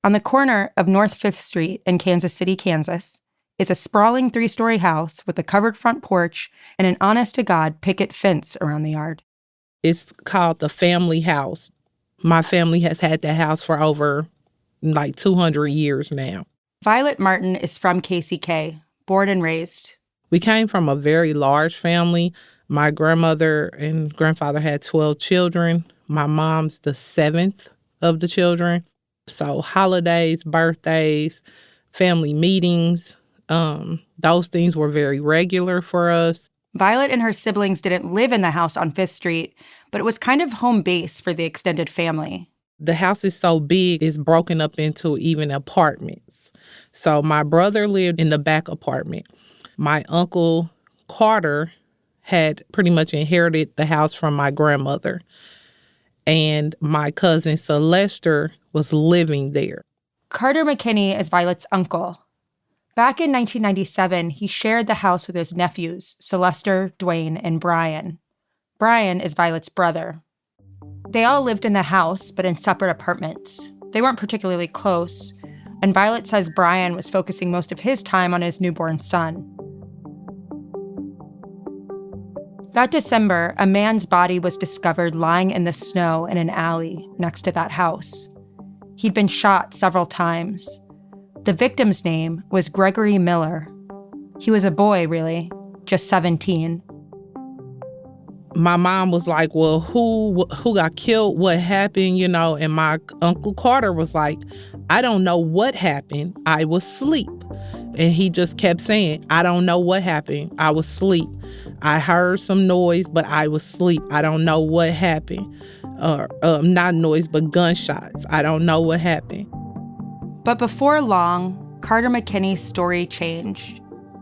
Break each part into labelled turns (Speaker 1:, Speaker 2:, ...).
Speaker 1: On the corner of North 5th Street in Kansas City, Kansas, is a sprawling 3-story house with a covered front porch and an honest-to-God picket fence around the yard.
Speaker 2: It's called the family house. My family has had that house for over 200 years now.
Speaker 1: Violet Martin is from KCK, born and raised.
Speaker 2: We came from a very large family. My grandmother and grandfather had 12 children. My mom's the 7th of the children. So holidays, birthdays, family meetings, those things were very regular for us.
Speaker 1: Violet and her siblings didn't live in the house on 5th Street, but it was kind of home base for the extended family.
Speaker 2: The house is so big, it's broken up into even apartments. So my brother lived in the back apartment. My uncle Carter had pretty much inherited the house from my grandmother. And my cousin Sylvester was living there.
Speaker 1: Carter McKinney is Violet's uncle. Back in 1997, he shared the house with his nephews, Sylvester, Dwayne, and Brian. Brian is Violet's brother. They all lived in the house, but in separate apartments. They weren't particularly close, and Violet says Brian was focusing most of his time on his newborn son. That December, a man's body was discovered lying in the snow in an alley next to that house. He'd been shot several times. The victim's name was Gregory Miller. He was a boy, really, just 17.
Speaker 2: My mom was like, well, who got killed? What happened? And my Uncle Carter was like, I don't know what happened. I was asleep. And he just kept saying, I don't know what happened. I was asleep. I heard some noise, but I was asleep. I don't know what happened. Not noise, but gunshots. I don't know what happened.
Speaker 1: But before long, Carter McKinney's story changed.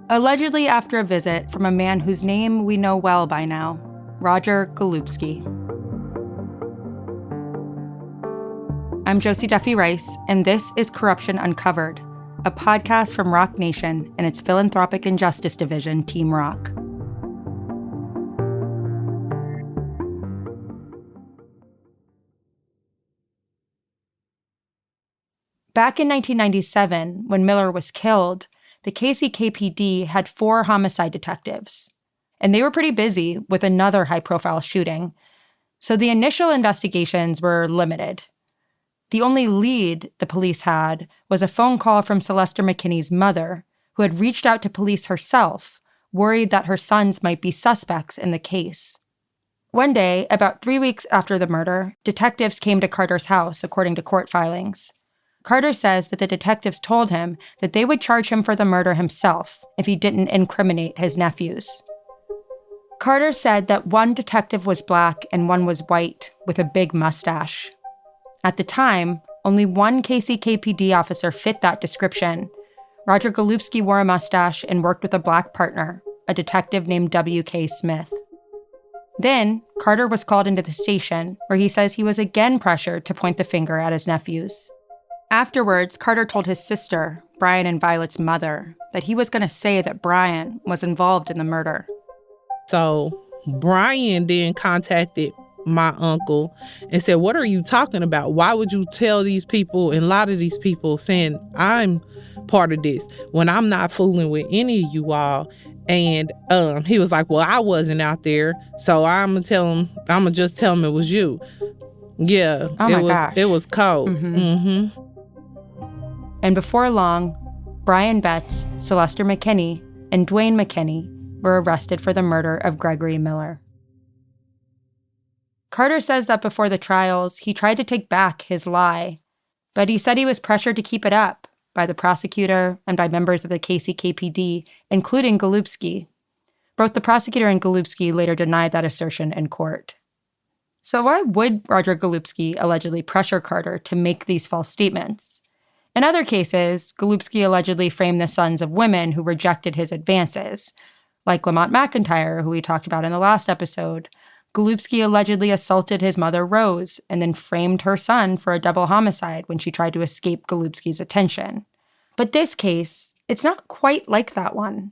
Speaker 1: Allegedly after a visit from a man whose name we know well by now, Roger Golubski. I'm Josie Duffy Rice, and this is Corruption Uncovered, a podcast from Rock Nation and its philanthropic and justice division, Team Rock. Back in 1997, when Miller was killed, the KCKPD had 4 homicide detectives, and they were pretty busy with another high-profile shooting, so the initial investigations were limited. The only lead the police had was a phone call from Sylvester McKinney's mother, who had reached out to police herself, worried that her sons might be suspects in the case. One day, about 3 weeks after the murder, detectives came to Carter's house, according to court filings. Carter says that the detectives told him that they would charge him for the murder himself if he didn't incriminate his nephews. Carter said that one detective was black and one was white, with a big mustache. At the time, only one KCKPD officer fit that description. Roger Golubski wore a mustache and worked with a black partner, a detective named W.K. Smith. Then, Carter was called into the station, where he says he was again pressured to point the finger at his nephews. Afterwards, Carter told his sister, Brian and Violet's mother, that he was going to say that Brian was involved in the murder.
Speaker 2: So Brian then contacted my uncle and said, what are you talking about? Why would you tell these people and lie to these people saying I'm part of this when I'm not fooling with any of you all? And he was like, well, I wasn't out there, so I'm gonna just tell him it was you. Yeah, it was cold. Mm-hmm.
Speaker 1: And before long, Brian Betts, Sylvester McKinney, and Dwayne McKinney were arrested for the murder of Gregory Miller. Carter says that before the trials, he tried to take back his lie, but he said he was pressured to keep it up by the prosecutor and by members of the KCKPD, including Golubski. Both the prosecutor and Golubski later denied that assertion in court. So why would Roger Golubski allegedly pressure Carter to make these false statements? In other cases, Golubski allegedly framed the sons of women who rejected his advances. Like Lamont McIntyre, who we talked about in the last episode, Golubski allegedly assaulted his mother, Rose, and then framed her son for a double homicide when she tried to escape Golubski's attention. But this case, it's not quite like that one.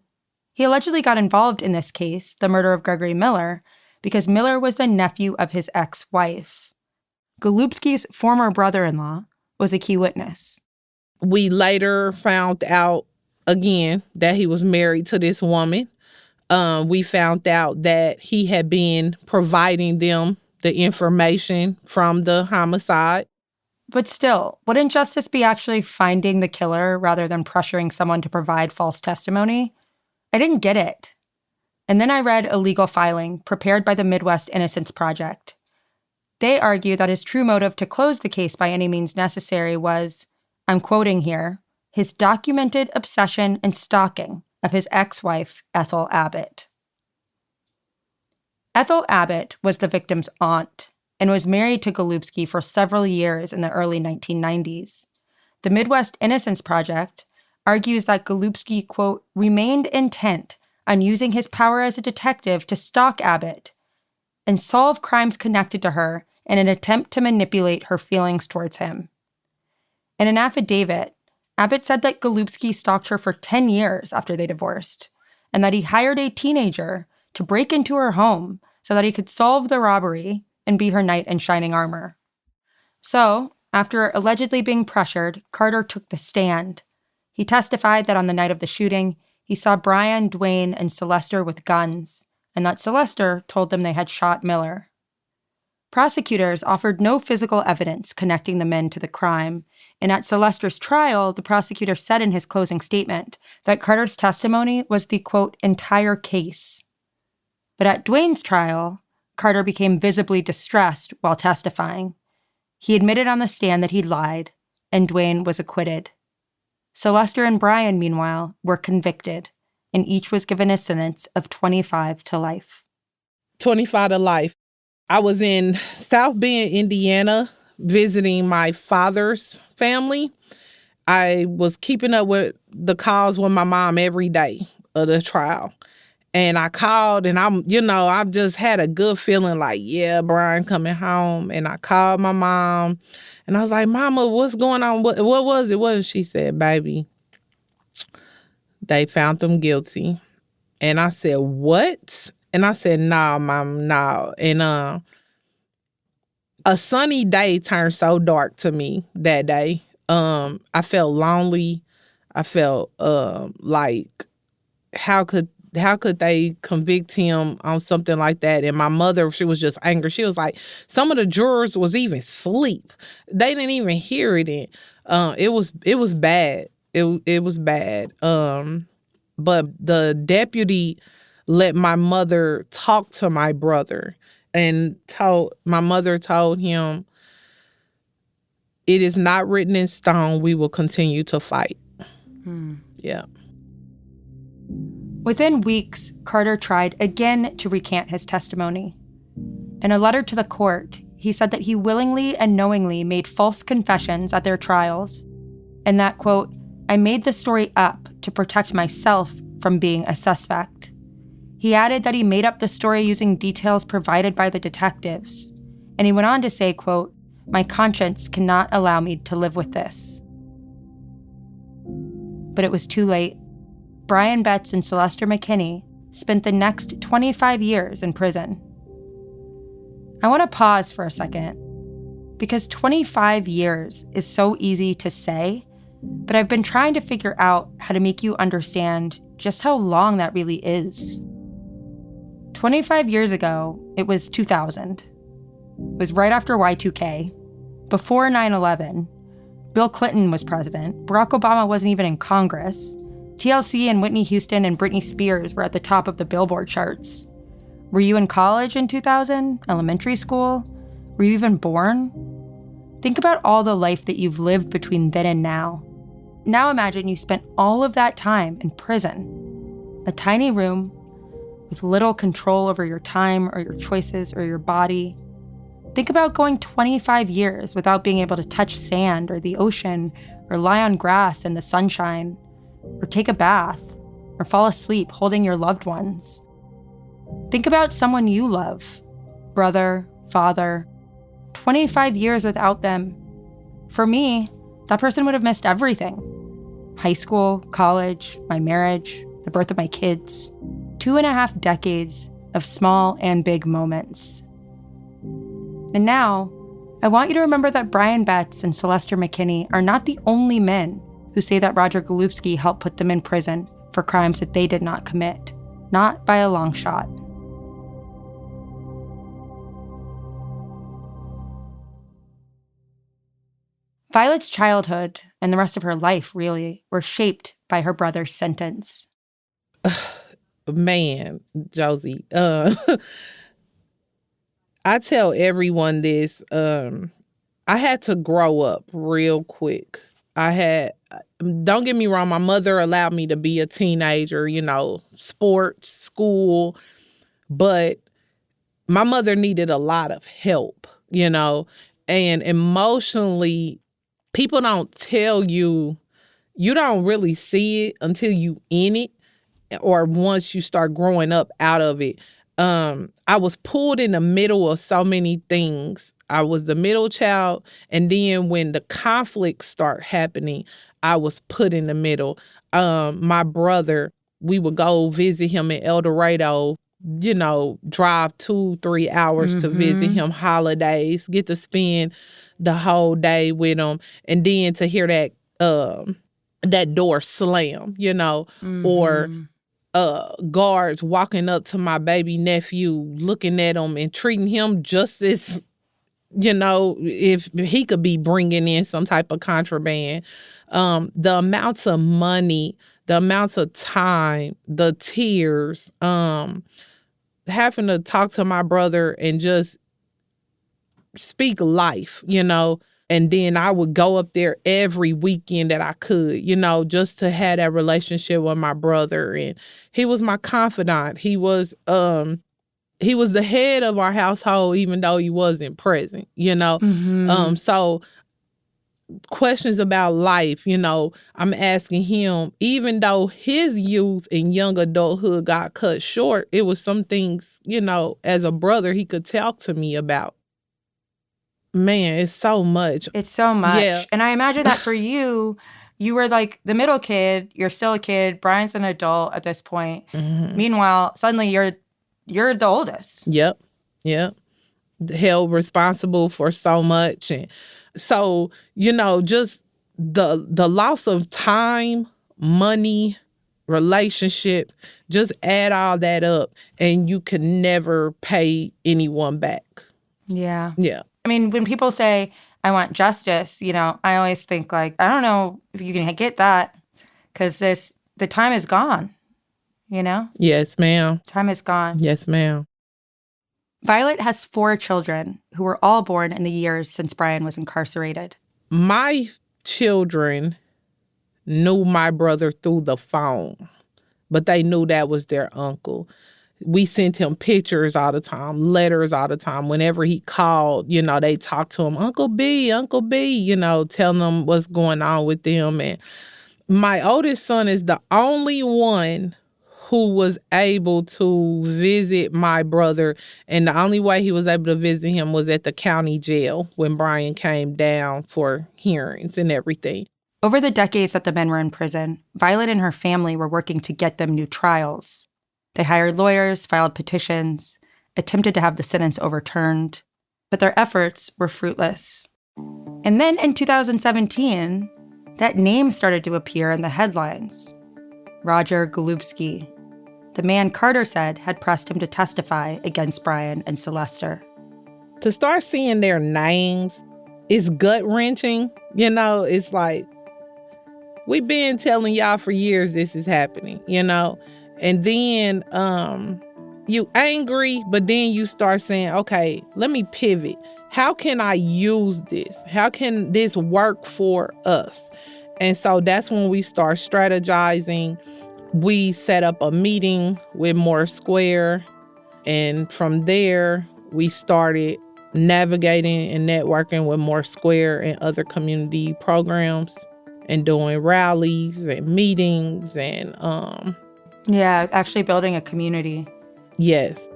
Speaker 1: He allegedly got involved in this case, the murder of Gregory Miller, because Miller was the nephew of his ex-wife. Golubski's former brother-in-law was a key witness.
Speaker 2: We later found out again that he was married to this woman. We found out that he had been providing them the information from the homicide.
Speaker 1: But still, wouldn't justice be actually finding the killer rather than pressuring someone to provide false testimony? I didn't get it. And then I read a legal filing prepared by the Midwest Innocence Project. They argue that his true motive to close the case by any means necessary was, I'm quoting here, his documented obsession and stalking of his ex-wife, Ethel Abbott. Ethel Abbott was the victim's aunt and was married to Golubski for several years in the early 1990s. The Midwest Innocence Project argues that Golubski, quote, remained intent on using his power as a detective to stalk Abbott and solve crimes connected to her in an attempt to manipulate her feelings towards him. In an affidavit, Abbott said that Golubski stalked her for 10 years after they divorced, and that he hired a teenager to break into her home so that he could solve the robbery and be her knight in shining armor. So, after allegedly being pressured, Carter took the stand. He testified that on the night of the shooting, he saw Brian, Dwayne, and Celester with guns, and that Celester told them they had shot Miller. Prosecutors offered no physical evidence connecting the men to the crime, and at Celester's trial, the prosecutor said in his closing statement that Carter's testimony was the, quote, entire case. But at Dwayne's trial, Carter became visibly distressed while testifying. He admitted on the stand that he lied, and Dwayne was acquitted. Celester and Brian, meanwhile, were convicted, and each was given a sentence of 25 to life.
Speaker 2: 25 to life. I was in South Bend, Indiana, visiting my father's family. I was keeping up with the calls with my mom every day of the trial. And I called and I just had a good feeling like, yeah, Brian coming home. And I called my mom and I was like, Mama, what's going on? What was it? What? She said, baby, they found them guilty. And I said, what? And I said, no, Mom, no. And a sunny day turned so dark to me that day. I felt lonely. I felt like, how could they convict him on something like that? And my mother, she was just angry. She was like, some of the jurors was even asleep. They didn't even hear it. It was bad. It was bad. But the deputy let my mother talk to my brother and my mother told him, it is not written in stone. We will continue to fight. Yeah.
Speaker 1: Within weeks, Carter tried again to recant his testimony. In a letter to the court, he said that he willingly and knowingly made false confessions at their trials, and that, quote, I made the story up to protect myself from being a suspect. He added that he made up the story using details provided by the detectives, and he went on to say, quote, my conscience cannot allow me to live with this. But it was too late. Brian Betts and Celester McKinney spent the next 25 years in prison. I want to pause for a second, because 25 years is so easy to say, but I've been trying to figure out how to make you understand just how long that really is. 25 years ago, it was 2000. It was right after Y2K, before 9/11. Bill Clinton was president. Barack Obama wasn't even in Congress. TLC and Whitney Houston and Britney Spears were at the top of the Billboard charts. Were you in college in 2000? Elementary school? Were you even born? Think about all the life that you've lived between then and now. Now imagine you spent all of that time in prison. A tiny room with little control over your time or your choices or your body. Think about going 25 years without being able to touch sand or the ocean or lie on grass in the sunshine or take a bath or fall asleep holding your loved ones. Think about someone you love, brother, father. 25 years without them. For me, that person would have missed everything. High school, college, my marriage, the birth of my kids. 2.5 decades of small and big moments. And now, I want you to remember that Brian Betts and Celester McKinney are not the only men who say that Roger Golubski helped put them in prison for crimes that they did not commit. Not by a long shot. Violet's childhood, and the rest of her life, really, were shaped by her brother's sentence.
Speaker 2: Man, Josie, I tell everyone this. I had to grow up real quick. Don't get me wrong, my mother allowed me to be a teenager, sports, school, but my mother needed a lot of help, and emotionally, people don't tell you, you don't really see it until you in it or once you start growing up out of it. I was pulled in the middle of so many things. I was the middle child, and then when the conflicts start happening, I was put in the middle. My brother, we would go visit him in El Dorado, drive 2-3 hours to visit him, holidays, get to spend the whole day with him, and then to hear that door slam, or guards walking up to my baby nephew, looking at him and treating him just as, if he could be bringing in some type of contraband. The amounts of money, the amounts of time, the tears, having to talk to my brother and just speak life, and then I would go up there every weekend that I could, just to have that relationship with my brother. And he was my confidant. He was the head of our household, even though he wasn't present, So questions about life, I'm asking him, even though his youth and young adulthood got cut short, it was some things, as a brother, he could talk to me about. Man, it's so much.
Speaker 1: It's so much.
Speaker 2: Yeah.
Speaker 1: And I imagine that for you, you were like the middle kid. You're still a kid. Brian's an adult at this point. Meanwhile, suddenly you're the oldest.
Speaker 2: Yep. Held responsible for so much. And so, just the loss of time, money, relationship, just add all that up and you can never pay anyone back.
Speaker 1: Yeah.
Speaker 2: Yeah.
Speaker 1: I mean, when people say, I want justice, I always think like, I don't know if you can get that because the time is gone,
Speaker 2: Yes, ma'am.
Speaker 1: Time is gone.
Speaker 2: Yes, ma'am.
Speaker 1: Violet has 4 children who were all born in the years since Brian was incarcerated.
Speaker 2: My children knew my brother through the phone, but they knew that was their uncle. We sent him pictures all the time, letters all the time. Whenever he called, they talked to him, Uncle B, telling them what's going on with them. And my oldest son is the only one who was able to visit my brother. And the only way he was able to visit him was at the county jail when Brian came down for hearings and everything.
Speaker 1: Over the decades that the men were in prison, Violet and her family were working to get them new trials. They hired lawyers, filed petitions, attempted to have the sentence overturned, but their efforts were fruitless. And then in 2017, that name started to appear in the headlines. Roger Golubski, the man Carter said had pressed him to testify against Brian and Celeste.
Speaker 2: To start seeing their names is gut-wrenching. It's like, we've been telling y'all for years this is happening, And then you angry, but then you start saying, okay, let me pivot. How can I use this? How can this work for us? And so that's when we start strategizing. We set up a meeting with MORE2. And from there, we started navigating and networking with MORE2 and other community programs and doing rallies and meetings and
Speaker 1: Yeah, actually building a community.
Speaker 2: Yes.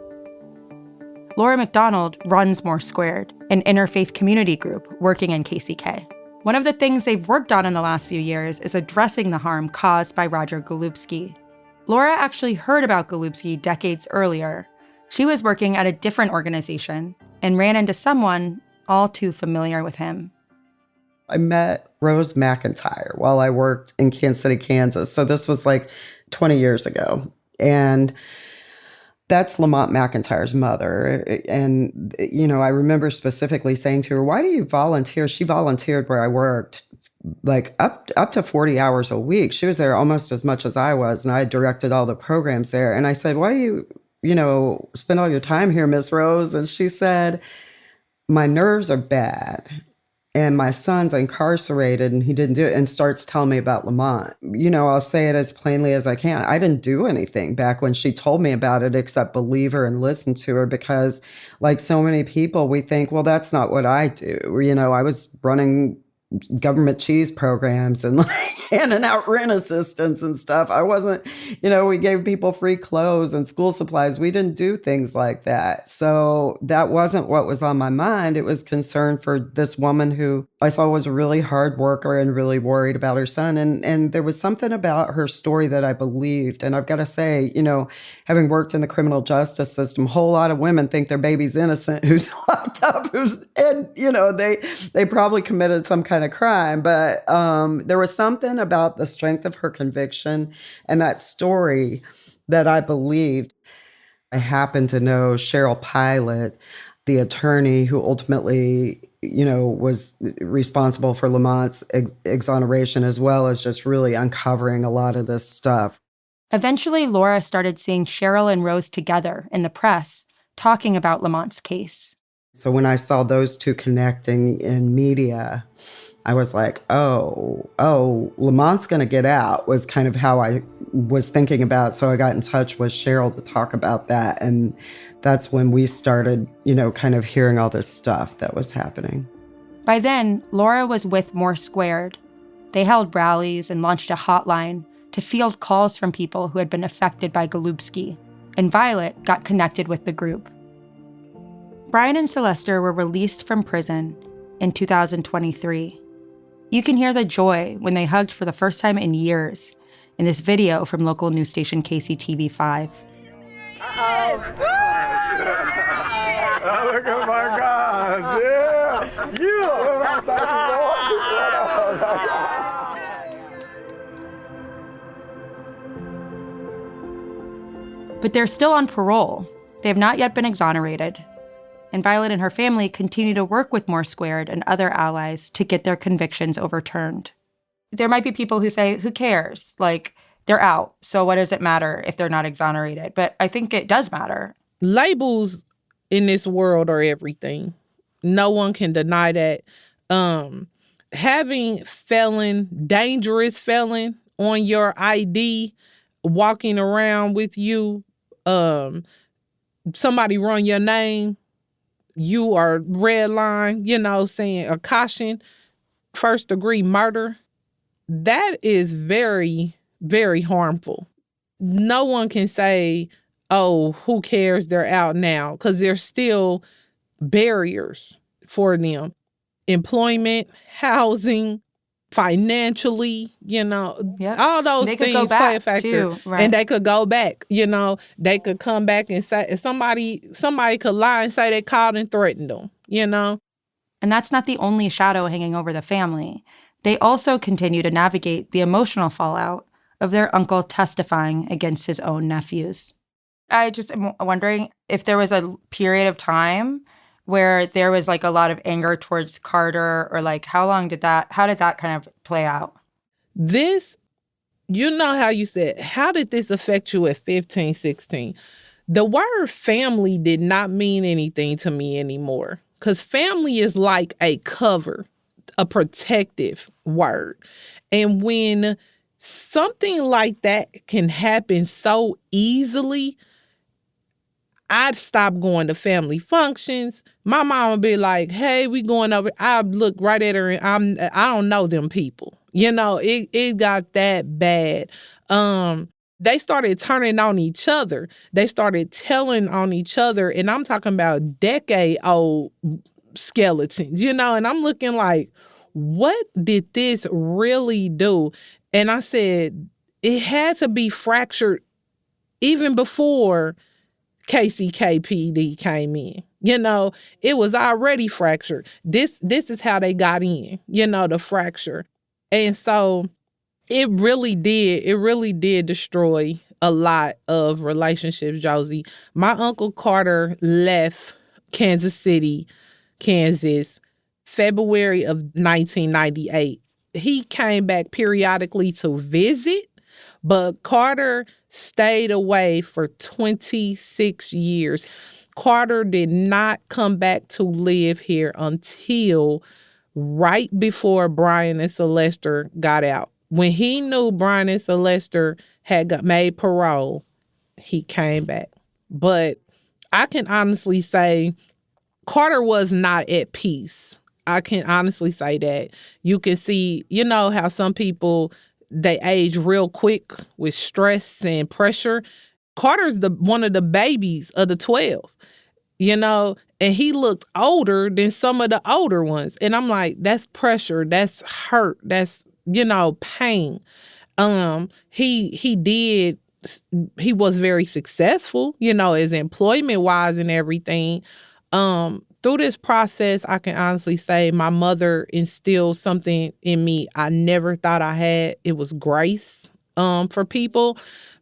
Speaker 1: Lora McDonald runs MORE2, an interfaith community group working in KCK. One of the things they've worked on in the last few years is addressing the harm caused by Roger Golubski. Lora actually heard about Golubski decades earlier. She was working at a different organization and ran into someone all too familiar with him.
Speaker 3: I met Rose McIntyre while I worked in Kansas City, Kansas. So this was like 20 years ago. And that's Lamont McIntyre's mother. And, I remember specifically saying to her, why do you volunteer? She volunteered where I worked like up to 40 hours a week. She was there almost as much as I was. And I directed all the programs there. And I said, why do you, spend all your time here, Miss Rose? And she said, my nerves are bad. And my son's incarcerated and he didn't do it, and starts telling me about Lamont. I'll say it as plainly as I can. I didn't do anything back when she told me about it except believe her and listen to her, because like so many people, we think, well, that's not what I do. I was running government cheese programs and like handing out rent assistance and stuff. I wasn't, we gave people free clothes and school supplies. We didn't do things like that. So that wasn't what was on my mind. It was concern for this woman who I saw was a really hard worker and really worried about her son. And there was something about her story that I believed. And I've got to say, having worked in the criminal justice system, a whole lot of women think their baby's innocent who's locked up, they probably committed some kind of crime. But there was something about the strength of her conviction and that story that I believed. I happened to know Cheryl Pilot, the attorney who ultimately, was responsible for Lamont's exoneration, as well as just really uncovering a lot of this stuff.
Speaker 1: Eventually, Lora started seeing Cheryl and Rose together in the press, talking about Lamont's case.
Speaker 3: So when I saw those two connecting in media, I was like, oh, Lamont's going to get out, was kind of how I was thinking about. So I got in touch with Cheryl to talk about that. And that's when we started, kind of hearing all this stuff that was happening.
Speaker 1: By then, Lora was with MORE2. They held rallies and launched a hotline to field calls from people who had been affected by Golubski. And Violet got connected with the group. Brian and Celester were released from prison in 2023. You can hear the joy when they hugged for the first time in years in this video from local news station KCTV5.
Speaker 4: Oh, look at my guys! Yeah!
Speaker 1: But they're still on parole. They have not yet been exonerated. And Violet and her family continue to work with MORE2 and other allies to get their convictions overturned. There might be people who say, who cares? Like, they're out, so what does it matter if they're not exonerated? But I think it does matter.
Speaker 2: Labels in this world are everything. No one can deny that. Having dangerous felon on your ID, walking around with you, somebody run your name, you are red line, saying a caution, first degree murder, that is very, very harmful. No one can say, oh, who cares, they're out now, because there's still barriers for them. Employment, housing, financially, all those things play a factor.
Speaker 1: Too, right.
Speaker 2: And they could go back, they could come back and say, somebody could lie and say they called and threatened them,
Speaker 1: And that's not the only shadow hanging over the family. They also continue to navigate the emotional fallout of their uncle testifying against his own nephews. I just am wondering if there was a period of time where there was like a lot of anger towards Carter, or like how did that kind of play out?
Speaker 2: This, how you said, how did this affect you at 15, 16? The word family did not mean anything to me anymore, because family is like a cover, a protective word. And when something like that can happen so easily, I'd stop going to family functions. My mom would be like, hey, we going over. I'd look right at her and I don't know them people. It got that bad. They started turning on each other. They started telling on each other. And I'm talking about decade-old skeletons, and I'm looking like, what did this really do? And I said, it had to be fractured even before KCKPD came in. It was already fractured. This is how they got in, the fracture. And so it really did destroy a lot of relationships, Josie. My Uncle Carter left Kansas City, Kansas, February of 1998. He came back periodically to visit, but Carter stayed away for 26 years. Carter did not come back to live here until right before Brian and Celeste got out. When he knew Brian and Celeste had made parole, he came back. But I can honestly say Carter was not at peace. I can honestly say that. You can see, you know how some people, they age real quick with stress and pressure. Carter's one of the babies of the 12, you know, and he looked older than some of the older ones. And I'm like, that's pressure, that's hurt, that's, you know, pain. He was very successful, you know, as employment wise and everything. Through this process, I can honestly say my mother instilled something in me I never thought I had. It was grace for people,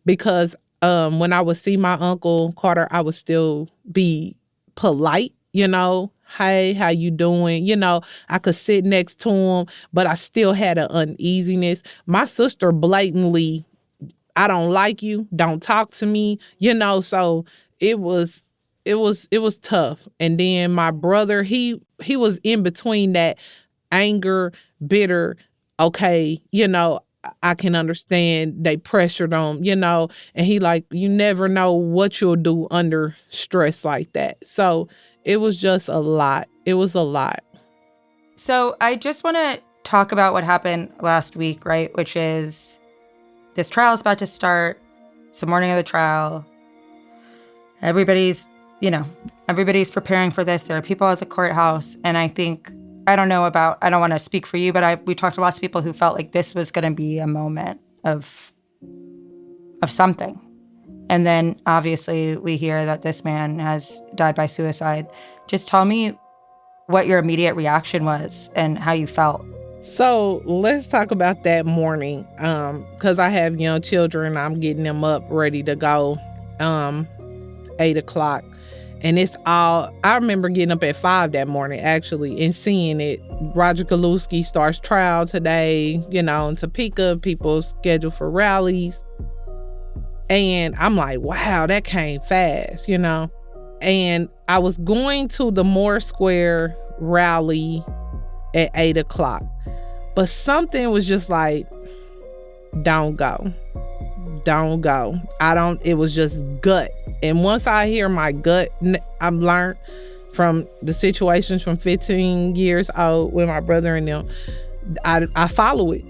Speaker 2: because when I would see my Uncle Carter, I would still be polite, you know. Hey, how you doing? You know, I could sit next to him, but I still had an uneasiness. My sister blatantly, I don't like you, don't talk to me, you know, so it was tough. And then my brother, he was in between that anger, bitter, okay, you know, I can understand they pressured him, you know, and he like, you never know what you'll do under stress like that. So it was just a lot. It was a lot.
Speaker 1: So I just want to talk about what happened last week, right? Which is this trial is about to start. It's the morning of the trial. Everybody's preparing for this. There are people at the courthouse. And I think, I don't want to speak for you, but we talked to lots of people who felt like this was going to be a moment of something. And then obviously we hear that this man has died by suicide. Just tell me what your immediate reaction was and how you felt.
Speaker 2: So let's talk about that morning. Because I have young children, I'm getting them up ready to go 8 o'clock. And I remember getting up at 5 that morning, actually, and seeing it. Roger Golubski starts trial today, you know, in Topeka, people scheduled for rallies. And I'm like, wow, that came fast, you know. And I was going to the Moore Square rally at 8 o'clock. But something was just like, don't go. Don't go. It was just gut. And once I hear my gut, I've learned from the situations from 15 years old with my brother and them, I follow it.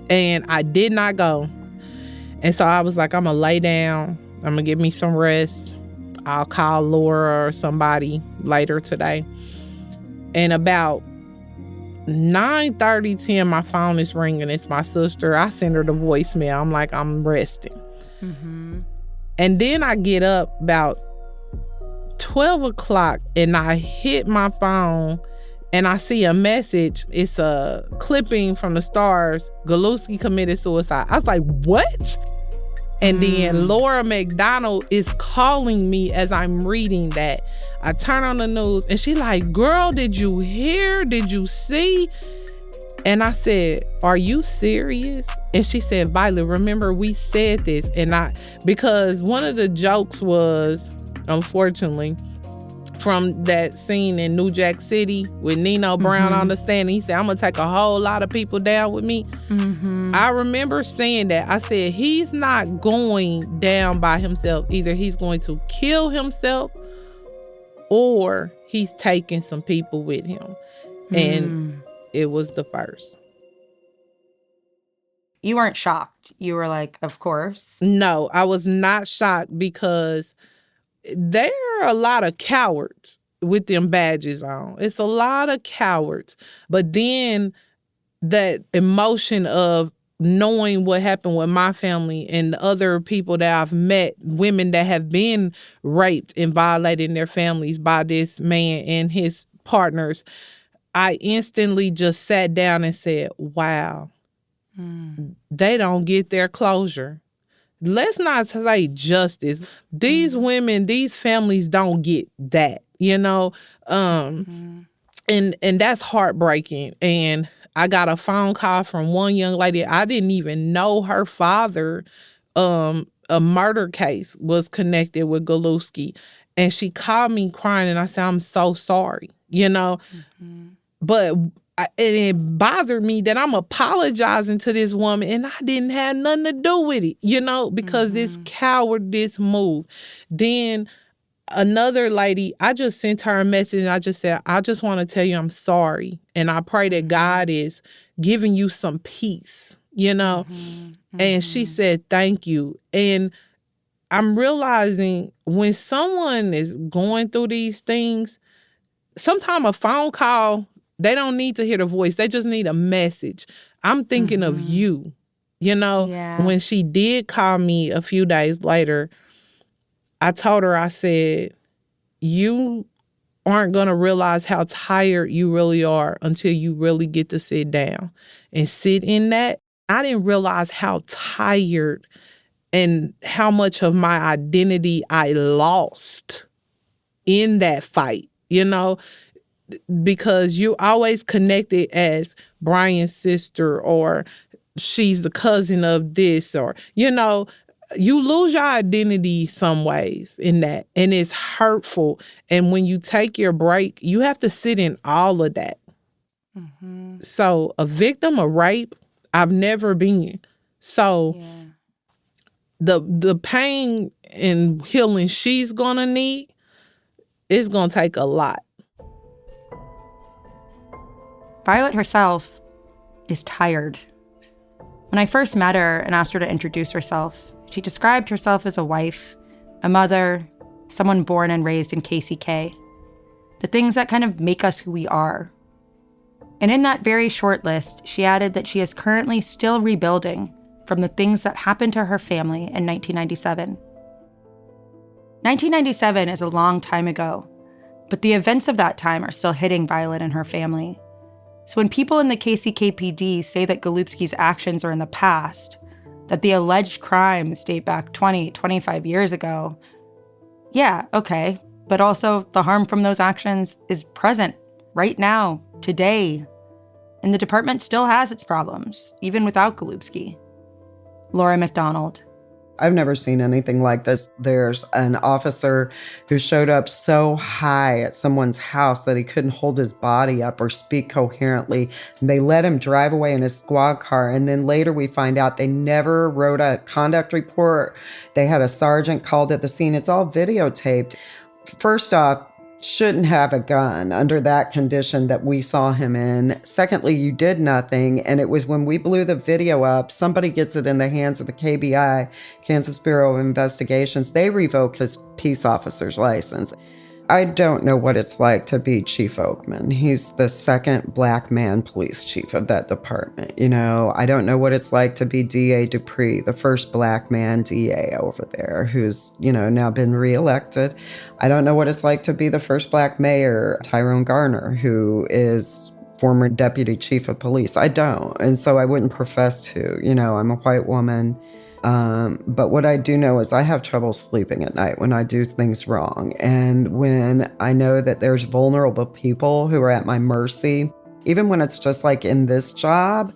Speaker 2: And I did not go. And so I was like, I'm going to lay down. I'm going to give me some rest. I'll call Lora or somebody later today. And about 9:30, 10, my phone is ringing. It's my sister. I send her the voicemail. I'm like, I'm resting. Mm-hmm. And then I get up about 12 o'clock and I hit my phone and I see a message. It's a clipping from the Stars. Golubski committed suicide. I was like, what? And then Lora McDonald is calling me as I'm reading that. I turn on the news and she like, girl, did you hear? Did you see? And I said, are you serious? And she said, Violet, remember we said this. And because one of the jokes was, unfortunately, from that scene in New Jack City with Nino Brown on the stand. He said, I'm going to take a whole lot of people down with me. Mm-hmm. I remember saying that. I said, he's not going down by himself. Either he's going to kill himself or he's taking some people with him. And it was the first.
Speaker 1: You weren't shocked. You were like, of course.
Speaker 2: No, I was not shocked because there are a lot of cowards with them badges on. It's a lot of cowards. But then that emotion of knowing what happened with my family and the other people that I've met, women that have been raped and violated in their families by this man and his partners, I instantly just sat down and said, wow, they don't get their closure. Let's not say justice. These women, these families don't get that, and that's heartbreaking. And I got a phone call from one young lady. I didn't even know her father, a murder case was connected with Golubski. And she called me crying, and I said, I'm so sorry, But and it bothered me that I'm apologizing to this woman, and I didn't have nothing to do with it, because this cowardice move. Then another lady, I just sent her a message, and I just said, I just want to tell you I'm sorry. And I pray that God is giving you some peace, And she said, thank you. And I'm realizing when someone is going through these things, sometimes a phone call, they don't need to hear the voice. They just need a message. I'm thinking of you,
Speaker 1: Yeah.
Speaker 2: When she did call me a few days later, I told her, I said, you aren't going to realize how tired you really are until you really get to sit down and sit in that. I didn't realize how tired and how much of my identity I lost in that fight, because you always connected as Brian's sister, or she's the cousin of this, or, you lose your identity some ways in that, and it's hurtful. And when you take your break, you have to sit in all of that. So a victim of rape, I've never been. So the pain and healing she's gonna need, it's gonna take a lot.
Speaker 1: Violet herself is tired. When I first met her and asked her to introduce herself, she described herself as a wife, a mother, someone born and raised in KCK. The things that kind of make us who we are. And in that very short list, she added that she is currently still rebuilding from the things that happened to her family in 1997. 1997 is a long time ago, but the events of that time are still hitting Violet and her family. So when people in the KCKPD say that Golubski's actions are in the past, that the alleged crimes date back 20, 25 years ago, yeah, okay, but also the harm from those actions is present, right now, today. And the department still has its problems, even without Golubski. Lora McDonald.
Speaker 3: I've never seen anything like this. There's an officer who showed up so high at someone's house that he couldn't hold his body up or speak coherently. They let him drive away in his squad car. And then later we find out they never wrote a conduct report. They had a sergeant called at the scene. It's all videotaped. First off, shouldn't have a gun under that condition that we saw him in. Secondly, you did nothing. And it was when we blew the video up, somebody gets it in the hands of the KBI, Kansas Bureau of Investigations. They revoke his peace officer's license. I don't know what it's like to be Chief Oakman. He's the second black man police chief of that department. I don't know what it's like to be DA Dupree, the first black man DA over there, who's, now been reelected. I don't know what it's like to be the first black mayor, Tyrone Garner, who is former deputy chief of police. I don't. And so I wouldn't profess to. I'm a white woman. But what I do know is I have trouble sleeping at night when I do things wrong. And when I know that there's vulnerable people who are at my mercy, even when it's just like in this job,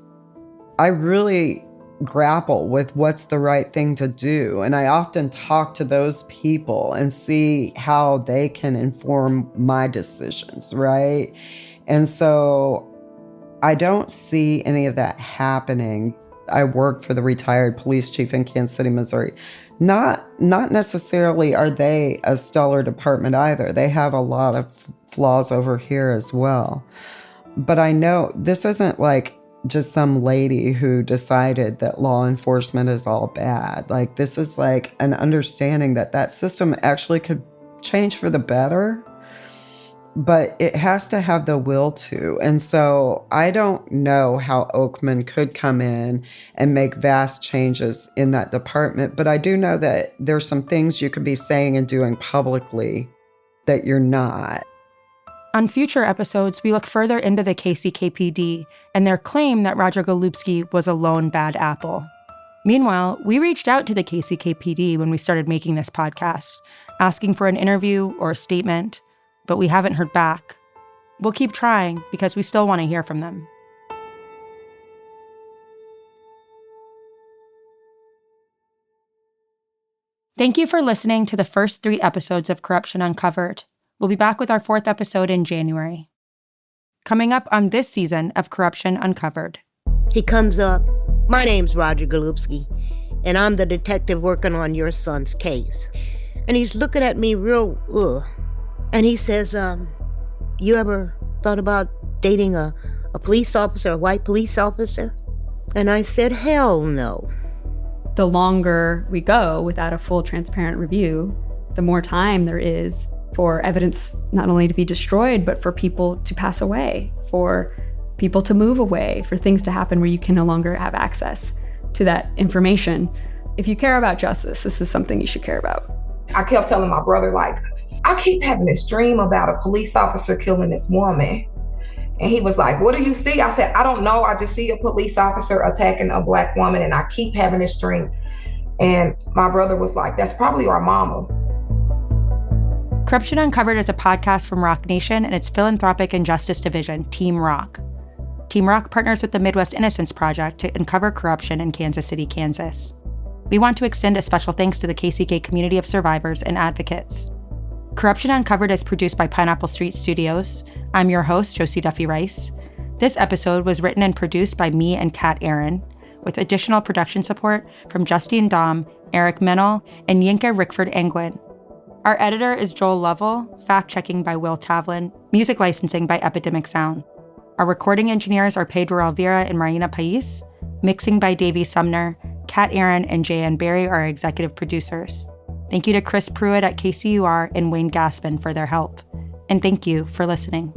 Speaker 3: I really grapple with what's the right thing to do. And I often talk to those people and see how they can inform my decisions, right? And so I don't see any of that happening. I work for the retired police chief in Kansas City, Missouri. Not necessarily are they a stellar department either. They have a lot of flaws over here as well. But I know this isn't like just some lady who decided that law enforcement is all bad. Like, this is like an understanding that that system actually could change for the better. But it has to have the will to. And so I don't know how Oakman could come in and make vast changes in that department. But I do know that there's some things you could be saying and doing publicly that you're not.
Speaker 1: On future episodes, we look further into the KCKPD and their claim that Roger Golubski was a lone bad apple. Meanwhile, we reached out to the KCKPD when we started making this podcast, asking for an interview or a statement, but we haven't heard back. We'll keep trying because we still want to hear from them. Thank you for listening to the first 3 episodes of Corruption Uncovered. We'll be back with our 4th episode in January. Coming up on this season of Corruption Uncovered.
Speaker 5: He comes up. My name's Roger Golubski, and I'm the detective working on your son's case. And he's looking at me real, and he says, you ever thought about dating a police officer, a white police officer? And I said, hell no.
Speaker 6: The longer we go without a full transparent review, the more time there is for evidence not only to be destroyed, but for people to pass away, for people to move away, for things to happen where you can no longer have access to that information. If you care about justice, this is something you should care about.
Speaker 7: I kept telling my brother, like, I keep having this dream about a police officer killing this woman. And he was like, what do you see? I said, I don't know. I just see a police officer attacking a Black woman, and I keep having this dream. And my brother was like, that's probably our mama.
Speaker 1: Corruption Uncovered is a podcast from Rock Nation and its philanthropic and justice division, Team Rock. Team Rock partners with the Midwest Innocence Project to uncover corruption in Kansas City, Kansas. We want to extend a special thanks to the KCK community of survivors and advocates. Corruption Uncovered is produced by Pineapple Street Studios. I'm your host, Josie Duffy Rice. This episode was written and produced by me and Kat Aaron, with additional production support from Justine Dom, Eric Mennel, and Yinka Rickford Angwin. Our editor is Joel Lovell, fact-checking by Will Tavlin, music licensing by Epidemic Sound. Our recording engineers are Pedro Alvira and Marina Pais, mixing by Davey Sumner, Kat Aaron and J.N. Barry are our executive producers. Thank you to Chris Pruitt at KCUR and Wayne Gaspin for their help. And thank you for listening.